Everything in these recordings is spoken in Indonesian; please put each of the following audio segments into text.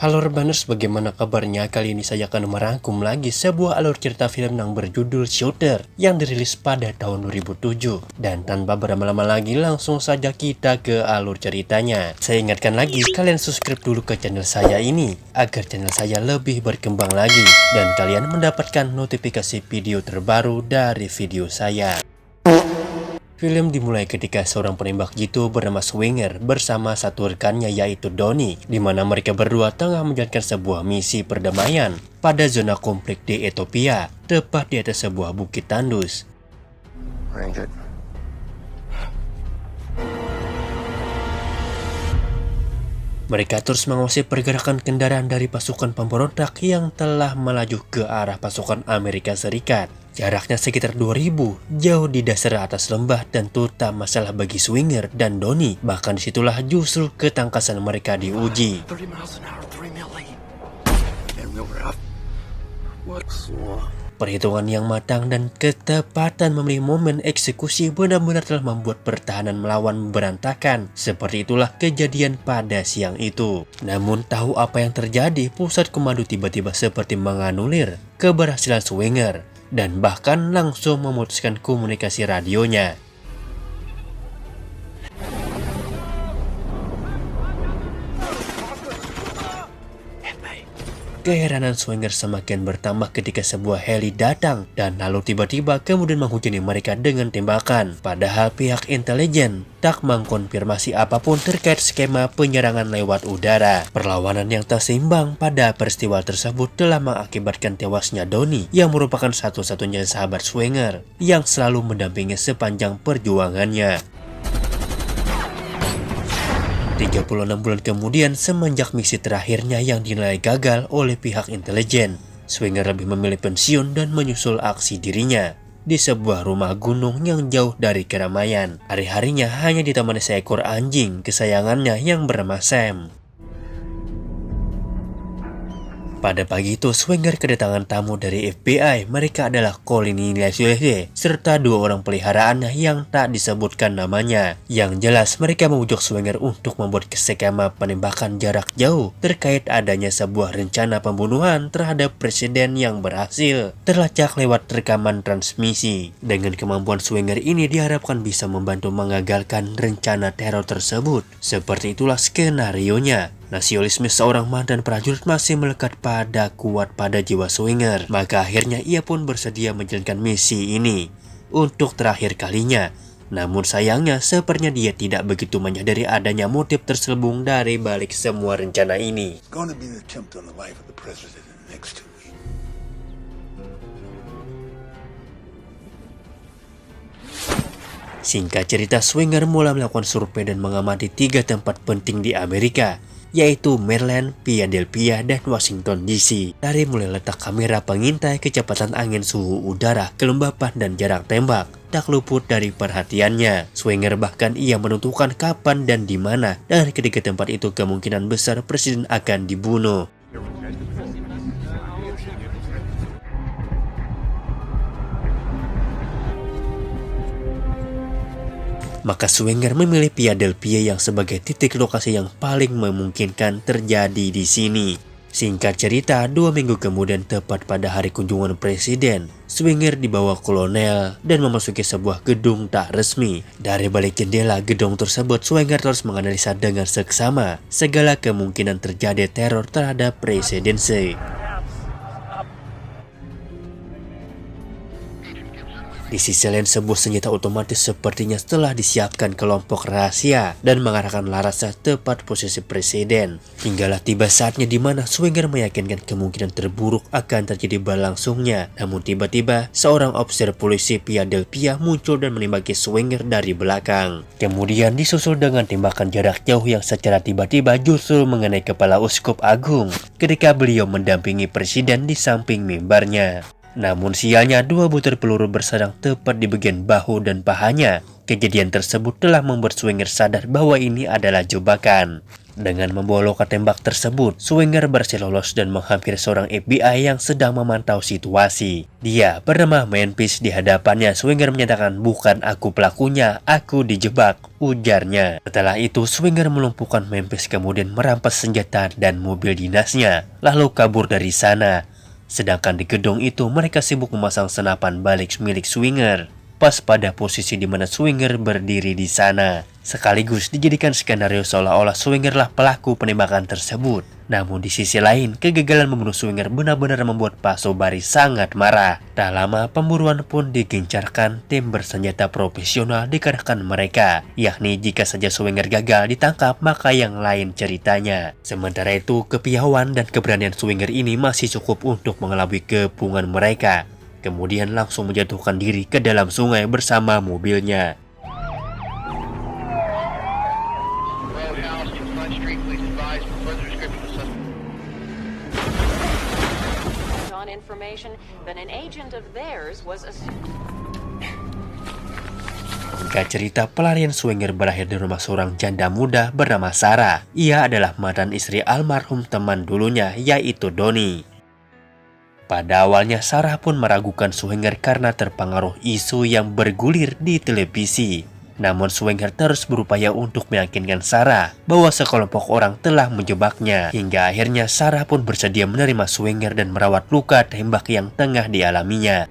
Halo Rebaners, bagaimana kabarnya? Kali ini saya akan merangkum lagi sebuah alur cerita film yang berjudul Shooter yang dirilis pada tahun 2007. Dan tanpa berlama-lama lagi, langsung saja kita ke alur ceritanya. Saya ingatkan lagi, kalian subscribe dulu ke channel saya ini agar channel saya lebih berkembang lagi dan kalian mendapatkan notifikasi video terbaru dari video saya. Film dimulai ketika seorang penembak jitu bernama Swinger bersama satu rekannya yaitu Donnie, di mana mereka berdua tengah menjalankan sebuah misi perdamaian pada zona konflik di Ethiopia, tepat di atas sebuah bukit tandus. Mereka terus mengawasi pergerakan kendaraan dari pasukan pemberontak yang telah melaju ke arah pasukan Amerika Serikat. Jaraknya sekitar 2000, jauh di dasar atas lembah dan tak masalah bagi Swinger dan Donnie. Bahkan disitulah justru ketangkasan mereka diuji. Perhitungan yang matang dan ketepatan memilih momen eksekusi benar-benar telah membuat pertahanan melawan berantakan. Seperti itulah kejadian pada siang itu. Namun tahu apa yang terjadi, pusat komando tiba-tiba seperti menganulir keberhasilan Swinger dan bahkan langsung memutuskan komunikasi radionya. Keheranan Swinger semakin bertambah ketika sebuah heli datang dan lalu tiba-tiba kemudian menghujani mereka dengan tembakan. Padahal pihak intelijen tak mengkonfirmasi apapun terkait skema penyerangan lewat udara. Perlawanan yang tak seimbang pada peristiwa tersebut telah mengakibatkan tewasnya Donnie yang merupakan satu-satunya sahabat Swinger yang selalu mendampingi sepanjang perjuangannya. 36 bulan kemudian, semenjak misi terakhirnya yang dinilai gagal oleh pihak intelijen, Swinger lebih memilih pensiun dan menyusul aksi dirinya di sebuah rumah gunung yang jauh dari keramaian. Hari-harinya hanya ditemani seekor anjing kesayangannya yang bernama Sam. Pada pagi itu, Swinger kedatangan tamu dari FBI. Mereka adalah Colin Nilasile serta dua orang peliharaannya yang tak disebutkan namanya. Yang jelas, mereka membujuk Swinger untuk membuat skema penembakan jarak jauh terkait adanya sebuah rencana pembunuhan terhadap presiden yang berhasil terlacak lewat rekaman transmisi. Dengan kemampuan Swinger ini diharapkan bisa membantu mengagalkan rencana teror tersebut. Seperti itulah skenarionya. Nasionalisme seorang mantan prajurit masih melekat kuat pada jiwa Swinger. Maka akhirnya ia pun bersedia menjalankan misi ini untuk terakhir kalinya. Namun sayangnya sepertinya dia tidak begitu menyadari adanya motif terselubung dari balik semua rencana ini. Singkat cerita, Swinger mulai melakukan survei dan mengamati 3 tempat penting di Amerika, yaitu Maryland, Philadelphia, dan Washington DC. Dari mulai letak kamera pengintai, kecepatan angin, suhu udara, kelembapan, dan jarak tembak tak luput dari perhatiannya. Swinger bahkan ia menentukan kapan dan di mana, dan ketiga tempat itu kemungkinan besar presiden akan dibunuh. Maka Swinger memilih Philadelphia yang sebagai titik lokasi yang paling memungkinkan terjadi di sini. Singkat cerita, 2 minggu kemudian tepat pada hari kunjungan presiden, Swinger dibawa kolonel dan memasuki sebuah gedung tak resmi. Dari balik jendela gedung tersebut, Swinger terus menganalisa dengan seksama segala kemungkinan terjadi teror terhadap presidensi. Di sisi lain, sebuah senjata otomatis sepertinya telah disiapkan kelompok rahasia dan mengarahkan Larasa tepat posisi presiden. Hinggalah tiba saatnya di mana Swinger meyakinkan kemungkinan terburuk akan terjadi berlangsungnya. Namun tiba-tiba seorang officer polisi Philadelphia muncul dan menembaki Swinger dari belakang. Kemudian disusul dengan tembakan jarak jauh yang secara tiba-tiba justru mengenai kepala Uskup Agung ketika beliau mendampingi presiden di samping mimbarnya. Namun sialnya, 2 butir peluru bersarang tepat di bagian bahu dan pahanya. Kejadian tersebut telah membuat Swinger sadar bahwa ini adalah jebakan. Dengan membawa luka tembak tersebut, Swinger berhasil lolos dan menghampiri seorang FBI yang sedang memantau situasi. Dia bernama Memphis. Di hadapannya, Swinger menyatakan, "Bukan aku pelakunya, aku dijebak," ujarnya. Setelah itu, Swinger melumpuhkan Memphis kemudian merampas senjata dan mobil dinasnya, lalu kabur dari sana. Sedangkan di gedung itu, mereka sibuk memasang senapan balik milik Swinger, pas pada posisi di mana Swinger berdiri di sana. Sekaligus dijadikan skenario seolah-olah Swinger lah pelaku penembakan tersebut. Namun di sisi lain, kegagalan membunuh Swinger benar-benar membuat Pak Sobari sangat marah. Tak lama, pemburuan pun digencarkan. Tim bersenjata profesional dikerahkan mereka, yakni jika saja Swinger gagal ditangkap, maka yang lain ceritanya. Sementara itu, kepiawaian dan keberanian Swinger ini masih cukup untuk mengelabui kepungan mereka. Kemudian langsung menjatuhkan diri ke dalam sungai bersama mobilnya. Singkat cerita, pelarian Swinger berakhir di rumah seorang janda muda bernama Sarah. Ia adalah mantan istri almarhum teman dulunya, yaitu Donnie. Pada awalnya, Sarah pun meragukan Swinger karena terpengaruh isu yang bergulir di televisi. Namun Swinger terus berupaya untuk meyakinkan Sarah bahwa sekelompok orang telah menjebaknya. Hingga akhirnya Sarah pun bersedia menerima Swinger dan merawat luka tembak yang tengah dialaminya.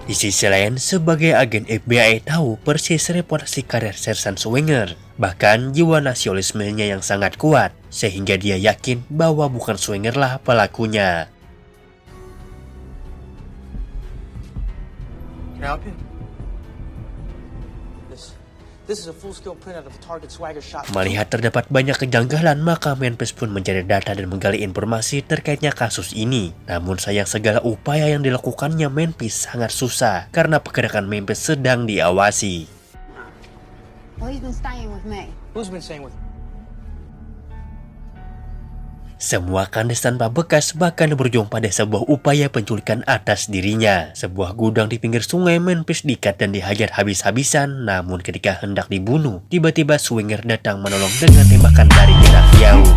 Di sisi lain, sebagai agen FBI tahu persis reputasi karir Sersan Swinger. Bahkan jiwa nasionalismenya yang sangat kuat, sehingga dia yakin bahwa bukan Swinger lah pelakunya. Melihat terdapat banyak kejanggalan, maka Memphis pun mencari data dan menggali informasi terkaitnya kasus ini. Namun sayang, segala upaya yang dilakukannya Memphis sangat susah karena pergerakan Memphis sedang diawasi. Semua kandes tanpa bekas bahkan berujung pada sebuah upaya penculikan atas dirinya. Sebuah gudang di pinggir sungai, Memphis diikat dan dihajar habis-habisan. Namun ketika hendak dibunuh, tiba-tiba Swinger datang menolong dengan tembakan dari jarak jauh.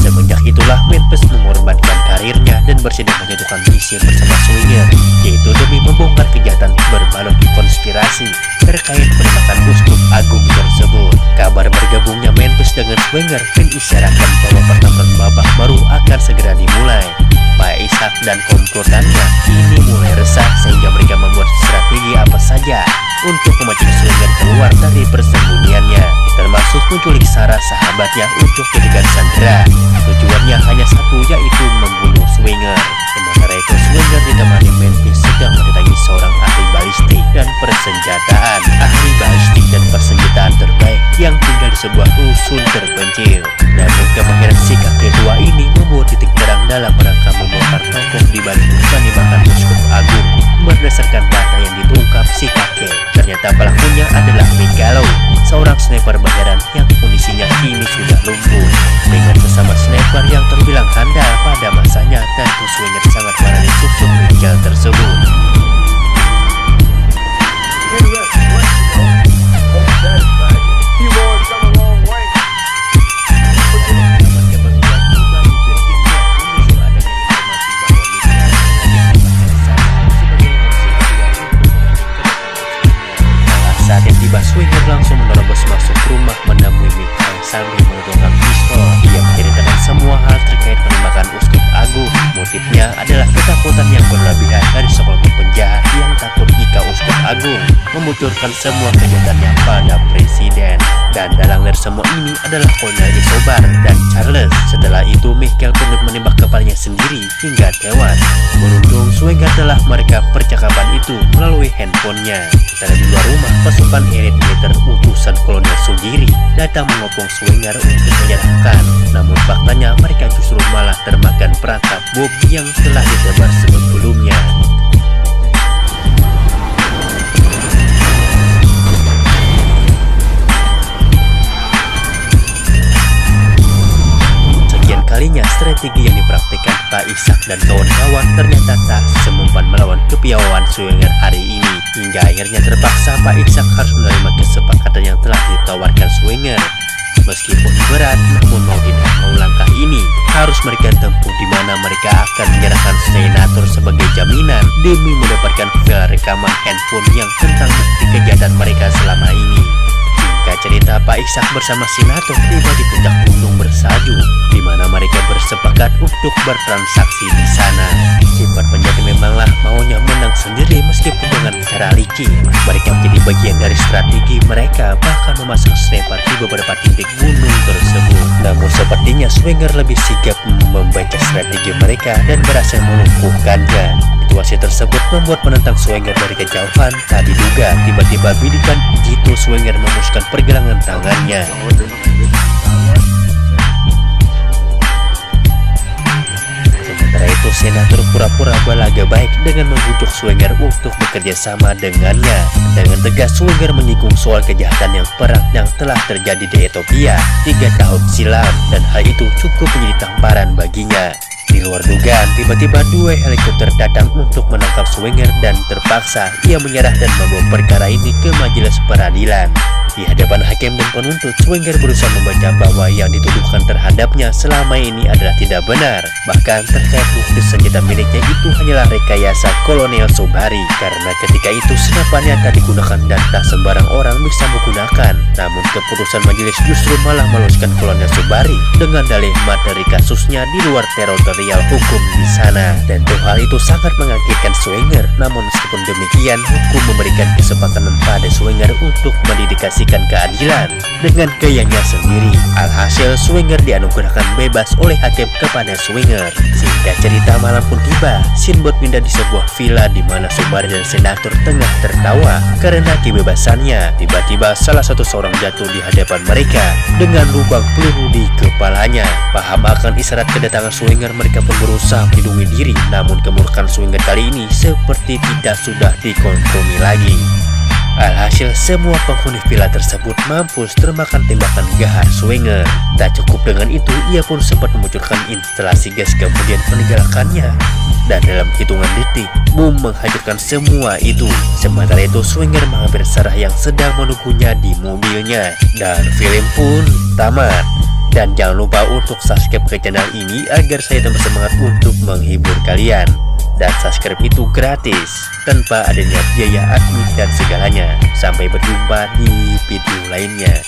Semenjak itulah Memphis mengorbankan karirnya dan bersedia menjatuhkan misi bersama Swinger, yaitu demi membongkar kejahatan berbalut konspirasi terkait penembakan Uskup Agung tersebut. Kabar bergabungnya Memphis dengan Swinger mengisyaratkan bahwa pertempuran babak baru akan segera dimulai. Pak Ishak dan komplotannya ini mulai resah sehingga mereka membuat strategi apa saja untuk memancing Swinger keluar dari persembunyiannya, termasuk menculik Sarah sahabatnya untuk dijadikan sandera. Tujuannya hanya satu, yaitu membunuh Swinger. Sementara itu Swinger ditemani Memphis sedang mendatangi seorang ahli balistik dan persenjataan. Ahli balistik dan persenjataan terbaik yang tinggal di sebuah rusun terpencil. Namun kemahiran si kakek tua ini membuat titik terang dalam rangka membongkar tokoh di balik penembakan Uskup Agung. Berdasarkan data yang diungkap si kakek, ternyata pelakunya adalah Megalo, seorang sniper bayaran yang kondisinya kini sudah lumpuh. Dengan sesama sniper yang terbilang handal pada masanya, tentu Swinger sangat marah susuk Megalo tersebut. Saat yang tiba, Swinger langsung menerobos masuk rumah menemui Mikhail sambil menodongkan pistol. Ia menceritakan semua hal terkait penembakan Uskup Agung. Motifnya adalah ketakutan yang berlebihan dari sekelompok penjahat yang takut jika Uskup Agung membocorkan semua kejahatannya pada presiden. Dan dalang dari semua ini adalah Kolonel Isobar dan Charles. Setelah itu Mikhail pun menembak kepalanya sendiri hingga tewas. Beruntung Swinger telah merekam percakapan itu melalui handphonenya. Setelah di luar rumah, pasukan elit militer utusan Kolonel Sugiri datang mengopong Swinger untuk menyerahkan. Namun faktanya mereka justru malah termakan perangkap bom yang telah ditebar sebelumnya. Sekian kalinya strategi yang dipraktikkan Pak Ishak dan kawan-kawan ternyata tak semempan melawan kepiawaian Swenger hari ini. Hingga akhirnya terpaksa Pak Ishak harus menerima kesepakatan yang telah ditawarkan Swenger. Meskipun berat, namun mau tidak mau langkah ini harus mereka tempuh, di mana mereka akan menyerahkan senator sebagai jaminan demi mendapatkan file rekaman handphone yang tentang bukti kejahatan mereka selama ini. Singkat cerita, Pak Ishak bersama senator tiba di puncak gunung bersalju, di mana mereka bersepakat untuk bertransaksi di sana. Sifat penjaga memanglah maunya menang sendiri meskipun dengan cara licik. Mereka menjadi bagian dari strategi mereka, bahkan memasang sniper di beberapa titik gunung tersebut. Namun sepertinya Swenger lebih sigap membaca strategi mereka dan berhasil melumpuhkannya. Situasi tersebut membuat menentang Swenger dari kejauhan tak diduga. Tiba-tiba bidikan gitu Swenger memutuskan pergelangan tangannya. Sementara itu senator pura-pura belaga baik dengan membujuk Swenger untuk bekerja sama dengannya. Dengan tegas Swenger menyinggung soal kejahatan perang yang telah terjadi di Ethiopia 3 tahun silam, dan hal itu cukup menjadi tamparan baginya. Di luar dugaan, tiba-tiba 2 helikopter datang untuk menangkap Swenger dan terpaksa ia menyerah dan membawa perkara ini ke majelis peradilan. Di hadapan hakim dan penuntut, Swenger berusaha membaca bahwa yang dituduhkan terhadapnya selama ini adalah tidak benar. Bahkan terkait bukti senjata miliknya itu hanyalah rekayasa Kolonel Sobari, karena ketika itu senapannya tak digunakan dan tak sembarang orang bisa menggunakan. Namun keputusan majelis justru malah meloloskan Kolonel Sobari dengan dalih materi kasusnya di luar teritorial hukum di sana. Tentu hal itu sangat mengagetkan Swenger. Namun meskipun demikian, hukum memberikan kesempatan pada Swenger untuk mendedikasikan keadilan dengan gayanya sendiri. Alhasil Swenger dianugerahkan bebas oleh hakim kepada Swenger. Singkat cerita, malam pun tiba. Scene berpindah di sebuah villa di mana Sobari dan senator tengah tertawa karena kebebasannya. Tiba-tiba salah seorang jatuh di hadapan mereka dengan lubang peluru di kepalanya. Paham akan isyarat kedatangan Swenger, mereka pun berusaha melindungi diri. Namun kemurkaan Swenger kali ini seperti tidak sudah dikompromi lagi. Alhasil semua penghuni villa tersebut mampus termakan tembakan gahar Swenger. Tak cukup dengan itu, ia pun sempat memuncurkan instalasi gas kemudian meninggalkannya. Dan dalam hitungan detik, bom menghancurkan semua itu. Sementara itu Swenger mengambil Sarah yang sedang menunggunya di mobilnya. Dan film pun tamat. Dan jangan lupa untuk subscribe ke channel ini agar saya tambah semangat untuk menghibur kalian. Dan subscribe itu gratis, tanpa adanya biaya admin dan segalanya. Sampai berjumpa di video lainnya.